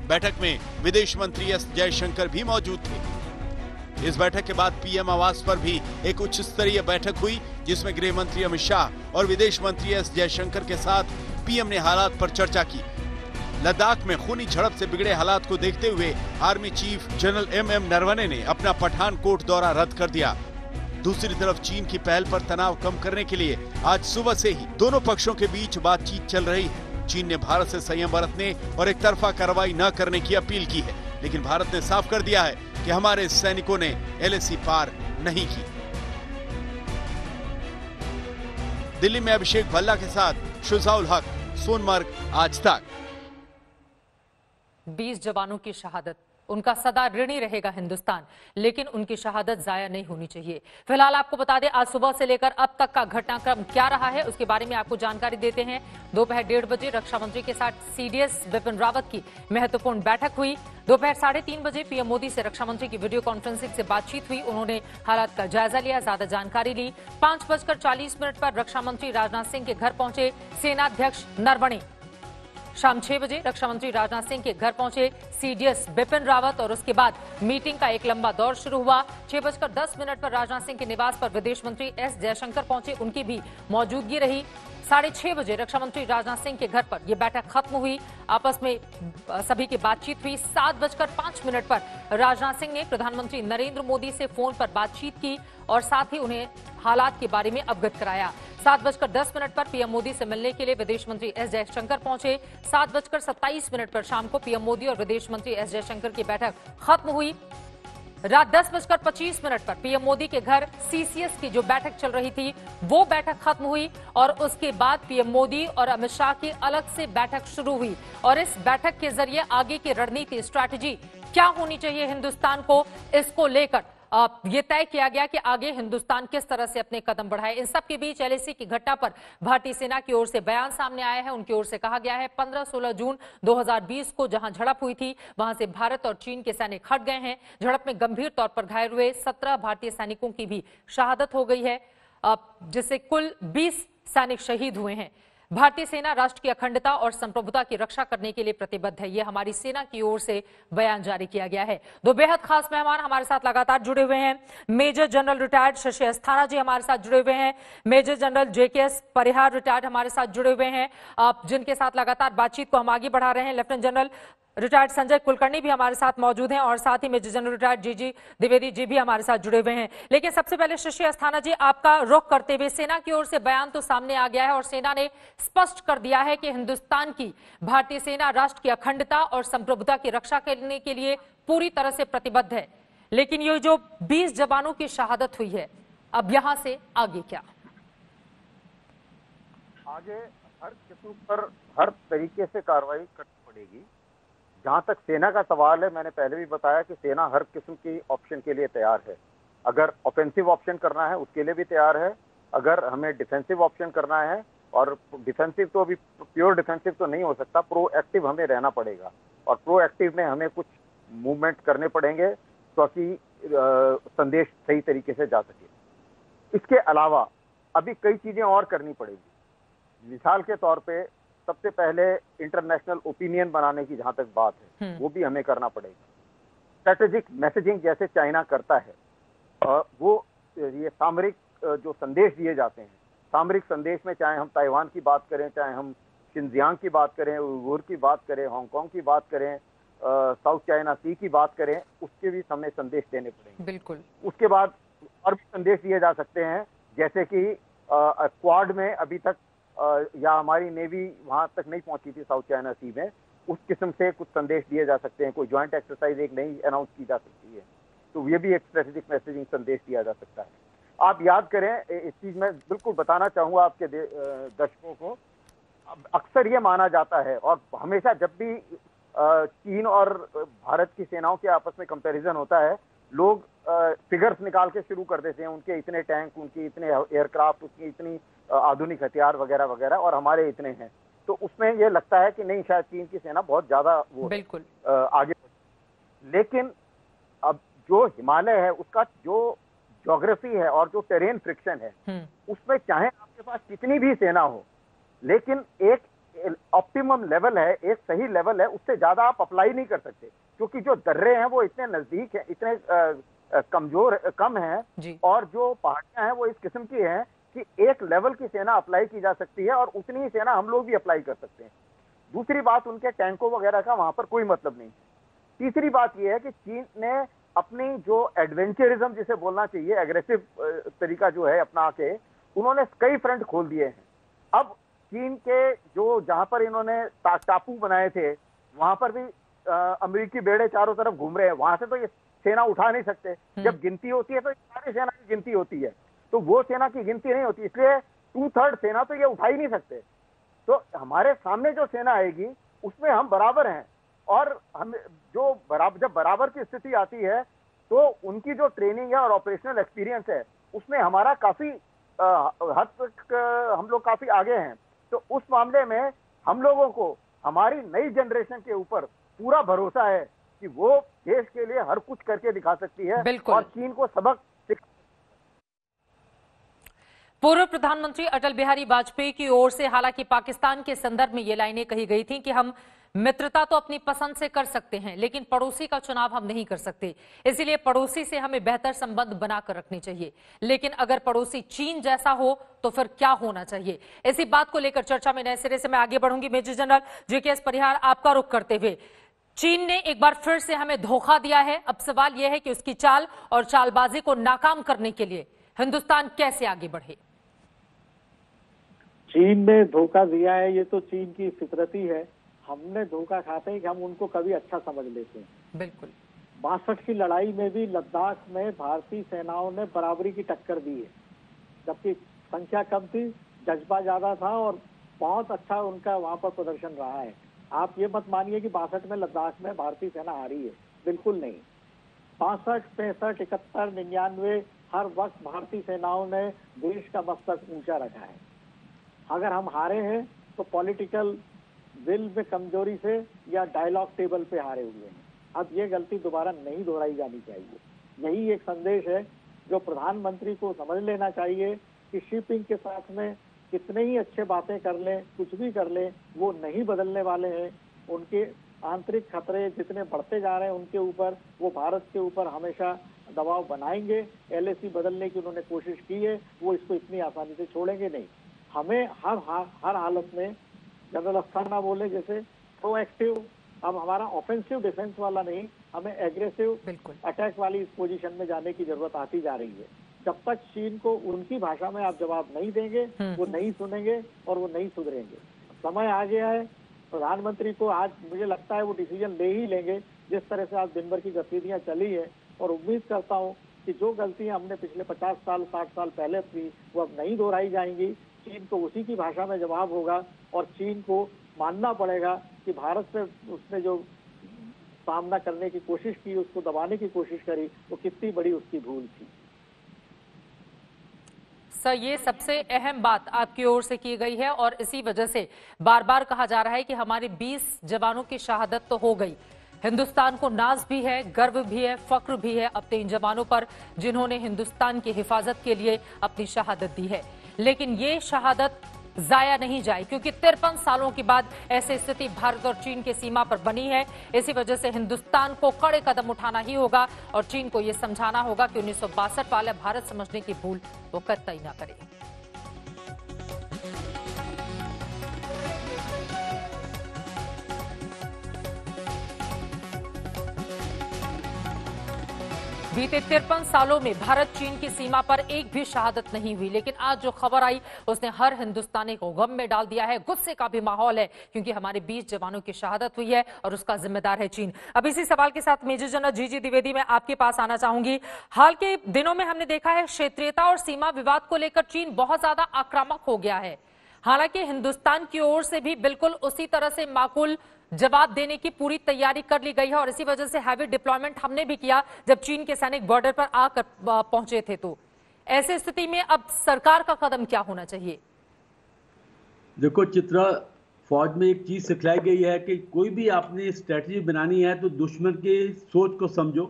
बैठक में विदेश मंत्री एस जयशंकर भी मौजूद थे। इस बैठक के बाद PM आवास पर भी एक उच्च स्तरीय बैठक हुई, जिसमें गृह मंत्री अमित शाह और विदेश मंत्री एस जयशंकर के साथ PM ने हालात पर चर्चा की। लद्दाख में खूनी झड़प से बिगड़े हालात को देखते हुए army chief general MM Naravane ने अपना पठानकोट दौरा रद्द कर दिया। दूसरी तरफ चीन की पहल पर तनाव कम करने के लिए आज सुबह से ही दोनों पक्षों के बीच बातचीत चल रही है। चीन ने भारत से संयम बरतने और एक तरफा कार्रवाई न करने की अपील की है, लेकिन भारत ने साफ कर दिया है कि हमारे सैनिकों ने LAC पार नहीं की। दिल्ली में अभिषेक भल्ला के साथ शुजाउल हक, सोनमर्ग, आज तक। 20 जवानों की शहादत, उनका सदा ऋणी रहेगा हिंदुस्तान, लेकिन उनकी शहादत जाया नहीं होनी चाहिए। फिलहाल आपको बता दें, आज सुबह से लेकर अब तक का घटनाक्रम क्या रहा है, उसके बारे में आपको जानकारी देते हैं। दोपहर 1:30 बजे रक्षा मंत्री के साथ CDS बिपिन रावत की महत्वपूर्ण बैठक हुई। दोपहर 3:30 बजे PM मोदी से रक्षा मंत्री की वीडियो कॉन्फ्रेंसिंग से बातचीत हुई। उन्होंने हालात का जायजा लिया, ज्यादा जानकारी ली। 5:40 पर रक्षा मंत्री राजनाथ सिंह के घर पहुंचे सेनाध्यक्ष नरवणे। शाम 6 बजे रक्षा मंत्री राजनाथ सिंह के घर पहुंचे CDS बिपिन रावत और उसके बाद मीटिंग का एक लंबा दौर शुरू हुआ। 6:10 पर राजनाथ सिंह के निवास पर विदेश मंत्री एस जयशंकर पहुंचे, उनकी भी मौजूदगी रही। 6:30 बजे रक्षा मंत्री राजनाथ सिंह के घर पर यह बैठक खत्म हुई, आपस में सभी की बातचीत हुई। 7:05 पर राजनाथ सिंह ने प्रधानमंत्री नरेंद्र मोदी से फोन पर बातचीत की और साथ ही उन्हें हालात के बारे में अवगत कराया। 7:10 पर PM मोदी से मिलने के लिए विदेश मंत्री एस जयशंकर पहुंचे। 7:27 पर शाम को PM मोदी और विदेश मंत्री एस जयशंकर की बैठक खत्म हुई। रात 10:25 पर PM मोदी के घर CCS की जो बैठक चल रही थी वो बैठक खत्म हुई और उसके बाद PM मोदी और अमित शाह की अलग से बैठक शुरू हुई और इस बैठक के जरिए आगे की रणनीति, स्ट्रैटेजी क्या होनी चाहिए हिंदुस्तान को, इसको लेकर ये तय किया गया कि आगे हिंदुस्तान किस तरह से अपने कदम बढ़ाए। इन सब के बीच LAC की घटना पर भारतीय सेना की ओर से बयान सामने आया है। उनकी ओर से कहा गया है 15-16 जून 2020 को जहां झड़प हुई थी वहां से भारत और चीन के सैनिक हट गए हैं। झड़प में गंभीर तौर पर घायल हुए 17 भारतीय सैनिकों की भी शहादत हो गई है, जिससे कुल 20 सैनिक शहीद हुए हैं। भारतीय सेना राष्ट्र की अखंडता और संप्रभुता की रक्षा करने के लिए प्रतिबद्ध है, ये हमारी सेना की ओर से बयान जारी किया गया है। दो बेहद खास मेहमान हमारे साथ लगातार जुड़े हुए हैं। Major general retired Shashi Asthana ji हमारे साथ जुड़े हुए हैं। Major general JKS Parihar retired हमारे साथ जुड़े हुए हैं, जिनके साथ लगातार बातचीत को हम आगे बढ़ा रहे हैं। Lieutenant general retired Sanjay Kulkarni भी हमारे साथ मौजूद हैं और साथ ही मेजर जनरल रिटायर्ड जीजी द्विवेदी जी भी हमारे साथ जुड़े हुए हैं। लेकिन सबसे पहले शशि अस्थाना जी, आपका रुख करते हुए, सेना की ओर से बयान तो सामने आ गया है और सेना ने स्पष्ट कर दिया है कि हिंदुस्तान की भारतीय सेना राष्ट्र की अखंडता और संप्रभुता की रक्षा करने के लिए पूरी तरह से प्रतिबद्ध है। लेकिन ये जो 20 जवानों की शहादत हुई है, अब यहां से आगे क्या? आगे हर किस्म पर हर तरीके से कार्रवाई करनी पड़ेगी। जहां तक सेना का सवाल है, मैंने पहले भी बताया कि सेना हर किस्म की ऑप्शन के लिए तैयार है। अगर ऑफेंसिव ऑप्शन करना है उसके लिए भी तैयार है, अगर हमें डिफेंसिव ऑप्शन करना है, और डिफेंसिव तो अभी प्योर डिफेंसिव तो नहीं हो सकता, प्रोएक्टिव हमें रहना पड़ेगा और प्रोएक्टिव में हमें कुछ मूवमेंट करने पड़ेंगे ताकि संदेश सही तरीके से जा सके। इसके अलावा अभी कई चीजें और करनी पड़ेगी। मिसाल के तौर पे सबसे पहले इंटरनेशनल ओपिनियन बनाने की जहां तक बात है वो भी हमें करना पड़ेगा। स्ट्रेटेजिक मैसेजिंग जैसे चाइना करता है, वो ये सामरिक जो संदेश दिए जाते हैं, सामरिक संदेश में चाहे हम ताइवान की बात करें, चाहे हम शिनजियांग की बात करें, उइगुर की बात करें, हांगकांग की बात करें, साउथ चाइना सी की बात करें, उसके भी हमें संदेश देने पड़ेंगे। बिल्कुल। उसके बाद और भी संदेश दिए जा सकते हैं, जैसे कि क्वाड में अभी तक या हमारी नेवी वहां तक नहीं पहुंची थी साउथ चाइना सी में, उस किस्म से कुछ संदेश दिए जा सकते हैं। कोई ज्वाइंट एक्सरसाइज एक नई अनाउंस की जा सकती है, तो ये भी एक स्ट्रेटेजिक मैसेजिंग संदेश दिया जा सकता है। आप याद करें, इस चीज में बिल्कुल बताना चाहूंगा आपके दर्शकों को, अक्सर ये माना जाता है और हमेशा जब भी चीन और भारत की सेनाओं के आपस में कंपैरिजन होता है, लोग फिगर्स निकाल के शुरू कर देते हैं, उनके इतने टैंक, उनकी इतने एयरक्राफ्ट, उसकी इतनी आधुनिक हथियार वगैरह वगैरह, और हमारे इतने हैं। तो उसमें ये लगता है कि नहीं, शायद चीन की सेना बहुत ज्यादा वो बिल्कुल आगे। लेकिन अब जो हिमालय है, उसका जो ज्योग्राफी है और जो टेरेन फ्रिक्शन है, उसमें चाहे आपके पास कितनी भी सेना हो, लेकिन एक ऑप्टिमम लेवल है, एक सही लेवल है, उससे ज्यादा आप अप्लाई नहीं कर सकते, क्योंकि जो दर्रे हैं वो इतने नजदीक है, इतने कम हैं, और जो पहाड़ियां हैं वो इस किस्म की हैं कि एक लेवल की सेना अप्लाई की जा सकती है और उतनी ही सेना हम लोग भी अप्लाई कर सकते हैं। दूसरी बात, उनके टैंकों वगैरह का वहां पर कोई मतलब नहीं। तीसरी बात यह है कि चीन ने अपनी जो एडवेंचरिज्म जिसे बोलना चाहिए, एग्रेसिव तरीका जो है अपना के, उन्होंने कई फ्रंट खोल दिए हैं। अब चीन के जो जहां पर इन्होंने टापू बनाए थे, वहां पर भी अमेरिकी बेड़े चारों तरफ घूम रहे हैं, वहां से तो ये सेना उठा नहीं सकते। जब गिनती होती है तो सारी सेना की गिनती होती है, तो वो सेना की गिनती नहीं होती, इसलिए 2/3 सेना तो ये उठा ही नहीं सकते। तो हमारे सामने जो सेना आएगी उसमें हम बराबर हैं, और हम जो जब बराबर की स्थिति आती है तो उनकी जो ट्रेनिंग है और ऑपरेशनल एक्सपीरियंस है, उसमें हमारा काफी हद तक हम लोग काफी आगे हैं। तो उस मामले में हम लोगों को हमारी नई जनरेशन के ऊपर पूरा भरोसा है कि वो देश के लिए हर कुछ करके दिखा सकती है और चीन को सबक सिखा। पूर्व प्रधानमंत्री अटल बिहारी वाजपेयी की ओर से हालांकि पाकिस्तान के संदर्भ में ये लाइनें कही गई थी कि हम मित्रता तो अपनी पसंद से कर सकते हैं, लेकिन पड़ोसी का चुनाव हम नहीं कर सकते, इसीलिए पड़ोसी से हमें बेहतर संबंध बनाकर रखने चाहिए। लेकिन अगर पड़ोसी चीन जैसा हो तो फिर क्या होना चाहिए? इसी बात को लेकर चर्चा में नए सिरे से मैं आगे बढ़ूंगी। मेजर जनरल JKS परिहार, आपका रुख करते हुए, चीन ने एक बार फिर से हमें धोखा दिया है। अब सवाल यह है कि उसकी चाल और चालबाजी को नाकाम करने के लिए हिंदुस्तान कैसे आगे बढ़े? चीन ने धोखा दिया है, ये तो चीन की फितरती है। हमने धोखा खाते हैं कि हम उनको कभी अच्छा समझ लेते हैं। बिल्कुल। 62 की लड़ाई में भी लद्दाख में भारतीय सेनाओं ने बराबरी की टक्कर दी है, जबकि संख्या कम थी, जज्बा ज्यादा था और बहुत अच्छा उनका वहां पर प्रदर्शन रहा है। आप ये मत मानिए कि 62 में लद्दाख में भारतीय सेना हारी है, बिल्कुल नहीं। 65, 65, 71, 99 हर वक्त भारतीय सेनाओं ने देश का मस्तक ऊंचा रखा है। अगर हम हारे हैं तो पॉलिटिकल विल में कमजोरी से या डायलॉग टेबल पे हारे हुए हैं। अब ये गलती दोबारा नहीं दोहराई जानी चाहिए। यही एक संदेश है जो प्रधानमंत्री को समझ लेना चाहिए कि शिपिंग के साथ में कितने ही अच्छे बातें कर लें, कुछ भी कर लें, वो नहीं बदलने वाले हैं। उनके आंतरिक खतरे जितने बढ़ते जा रहे हैं उनके ऊपर, वो भारत के ऊपर हमेशा दबाव बनाएंगे। LAC बदलने की उन्होंने कोशिश की है, वो इसको इतनी आसानी से छोड़ेंगे नहीं। हमें हर हालत में, जनरल अस्थाना बोले जैसे, प्रोएक्टिव अब हमारा ऑफेंसिव डिफेंस वाला नहीं, हमें एग्रेसिव बिल्कुल अटैक वाली इस पोजीशन में जाने की जरूरत आती जा रही है। जब तक चीन को उनकी भाषा में आप जवाब नहीं देंगे, वो नहीं सुनेंगे और वो नहीं सुधरेंगे। समय आ गया है, प्रधानमंत्री को आज मुझे लगता है वो डिसीजन ले ही लेंगे, जिस तरह से आज दिन भर की गतिविधियां चली है। और उम्मीद करता हूं कि जो गलतियां हमने पिछले 50 साल 60 साल पहले की वो अब नहीं दोहराई जाएंगी। चीन को उसी की भाषा में जवाब होगा और चीन को मानना पड़ेगा कि भारत से उसने जो सामना करने की कोशिश की, उसको दबाने की कोशिश करी, वो कितनी बड़ी उसकी भूल थी। सर, ये सबसे अहम बात आपकी ओर से की गई है और इसी वजह से बार बार कहा जा रहा है कि हमारे 20 जवानों की शहादत तो हो गई। हिंदुस्तान को नाज भी है, गर्व भी है, फख्र भी है अपने इन जवानों पर जिन्होंने हिंदुस्तान की हिफाजत के लिए अपनी शहादत दी है। लेकिन ये शहादत जाया नहीं जाए, क्योंककि 53 सालों के बाद ऐसी स्थिति भारत और चीन की सीमा पर बनी है। इसी वजह से हिंदुस्तान को कड़े कदम उठाना ही होगा और चीन को यह समझाना होगा कि 1962 वाला भारत समझने की भूल वो कतई ना करे। बीते 53 सालों में भारत चीन की सीमा पर एक भी शहादत नहीं हुई, लेकिन आज जो खबर आई उसने हर हिंदुस्तानी को गम में डाल दिया है। गुस्से का भी माहौल है क्योंकि हमारे 20 जवानों की शहादत हुई है और उसका जिम्मेदार है चीन। अब इसी सवाल के साथ मेजर जनरल जीजी द्विवेदी मैं आपके पास आना चाहूंगी। हाल के दिनों में हमने देखा है क्षेत्रीयता और सीमा विवाद को लेकर चीन बहुत ज्यादा आक्रामक हो गया है। हालांकि हिंदुस्तान की ओर से भी बिल्कुल उसी तरह से माकूल जवाब देने की पूरी तैयारी कर ली गई है और इसी वजह से हैवी डिप्लॉयमेंट हमने भी किया जब चीन के सैनिक बॉर्डर पर आकर पहुंचे थे। तो ऐसी स्थिति में अब सरकार का कदम क्या होना चाहिए? देखो चित्रा, फौज में एक चीज सिखलाई गई है कि कोई भी आपने स्ट्रेटजी बनानी है तो दुश्मन के सोच को समझो।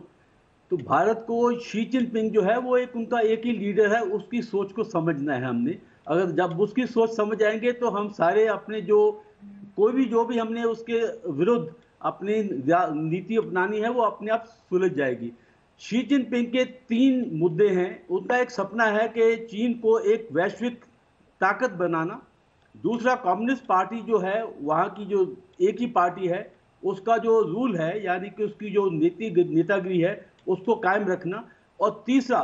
तो भारत को शी जिनपिंग जो है वो उनका एक ही लीडर है, उसकी सोच को समझना है हमने। अगर जब उसकी सोच समझ आएंगे तो हम सारे अपने जो भी हमने उसके विरुद्ध अपनी नीति अपनानी है वो अपने आप सुलझ जाएगी। शी जिनपिंग के 3 मुद्दे हैं। उनका एक सपना है कि चीन को एक वैश्विक ताकत बनाना। दूसरा, कम्युनिस्ट पार्टी जो है वहाँ की जो एक ही पार्टी है उसका जो रूल है, यानी कि उसकी जो नेतागिरी है उसको कायम रखना। और तीसरा,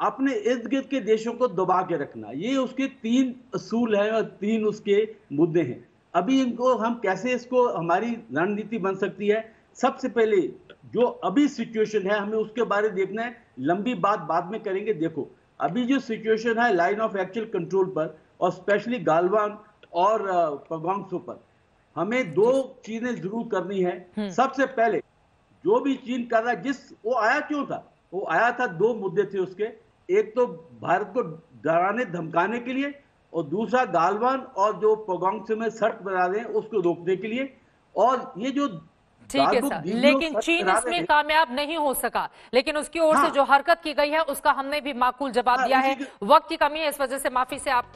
अपने इर्द गिर्द के देशों को दबा के रखना। ये उसके 3 असूल हैं और 3 उसके मुद्दे हैं। अभी इनको हम कैसे इसको हमारी रणनीति बन सकती है, सबसे पहले जो अभी सिचुएशन है हमें उसके बारे में देखना है। लंबी बात बाद में करेंगे। देखो अभी जो सिचुएशन है लाइन ऑफ एक्चुअल कंट्रोल पर और स्पेशली गालवान और पगोंगसो पर हमें 2 चीजें जरूर करनी है। सबसे पहले जो भी चीन कर रहा है, वो आया क्यों था? वो आया था 2 मुद्दे थे उसके। एक तो भारत को डराने धमकाने के लिए और दूसरा गालवान और जो पगोंगसो में शर्त बना रहे हैं उसको रोकने के लिए। और ये जो ठीक है सर, लेकिन चीन इसमें कामयाब नहीं हो सका, लेकिन उसकी ओर से जो हरकत की गई है उसका हमने भी माकूल जवाब दिया है। वक्त की कमी है, इस वजह से माफी से आप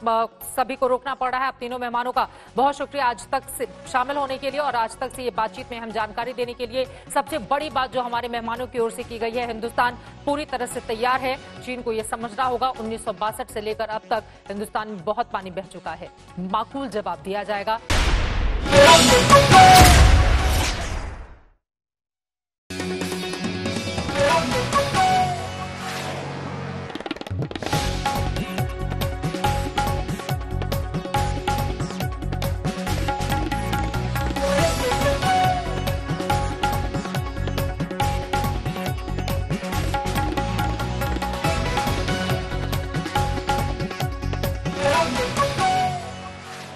सभी को रोकना पड़ रहा है। आप तीनों मेहमानों का बहुत शुक्रिया आज तक से शामिल होने के लिए और आज तक से ये बातचीत में हम जानकारी देने के लिए। सबसे बड़ी बात जो हमारे मेहमानों की ओर से की गई है, हिंदुस्तान पूरी तरह से तैयार है। चीन को यह समझना होगा 1962 से लेकर अब तक हिंदुस्तान में बहुत पानी बह चुका है। माकूल जवाब दिया जाएगा।